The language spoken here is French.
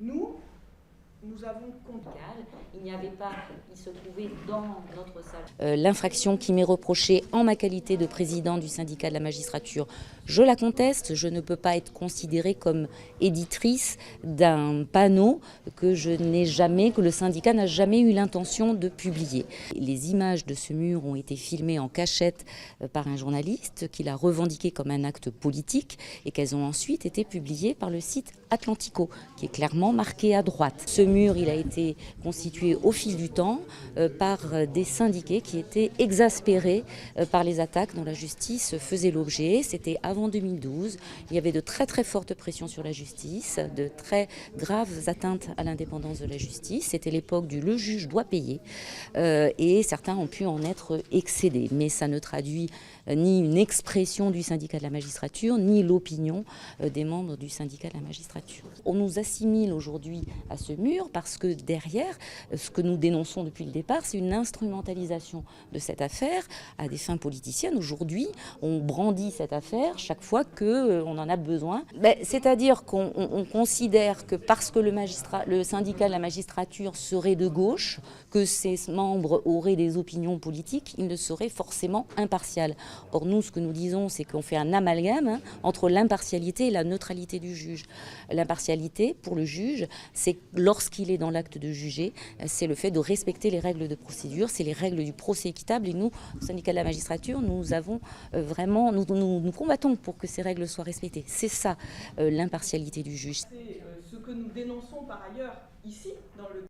Nous avons compté. Il n'y avait pas, il se trouvait dans notre salle. L'infraction qui m'est reprochée en ma qualité de président du syndicat de la magistrature, je la conteste. Je ne peux pas être considérée comme éditrice d'un panneau que le syndicat n'a jamais eu l'intention de publier. Les images de ce mur ont été filmées en cachette par un journaliste qui l'a revendiqué comme un acte politique et qu'elles ont ensuite été publiées par le site Atlantico, qui est clairement marqué à droite. Ce mur, il a été constitué au fil du temps par des syndiqués qui étaient exaspérés par les attaques dont la justice faisait l'objet. C'était avant 2012. Il y avait de très très fortes pressions sur la justice, de très graves atteintes à l'indépendance de la justice. C'était l'époque du le juge doit payer et certains ont pu en être excédés. Mais ça ne traduit ni une expression du syndicat de la magistrature, ni l'opinion des membres du syndicat de la magistrature. On nous assimile aujourd'hui à ce mur parce que derrière, ce que nous dénonçons depuis le départ, c'est une instrumentalisation de cette affaire à des fins politiciennes. Aujourd'hui, on brandit cette affaire chaque fois qu'on en a besoin. C'est-à-dire qu'on considère que parce que le syndicat de la magistrature serait de gauche, que ses membres auraient des opinions politiques, il ne serait forcément impartial. Or nous, ce que nous disons, c'est qu'on fait un amalgame entre l'impartialité et la neutralité du juge. L'impartialité, pour le juge, c'est lorsqu'il est dans l'acte de juger, c'est le fait de respecter les règles de procédure, c'est les règles du procès équitable. Et nous, au syndicat de la magistrature, nous avons vraiment, nous combattons pour que ces règles soient respectées. C'est ça, l'impartialité du juge. C'est ce que nous dénonçons par ailleurs ici, dans le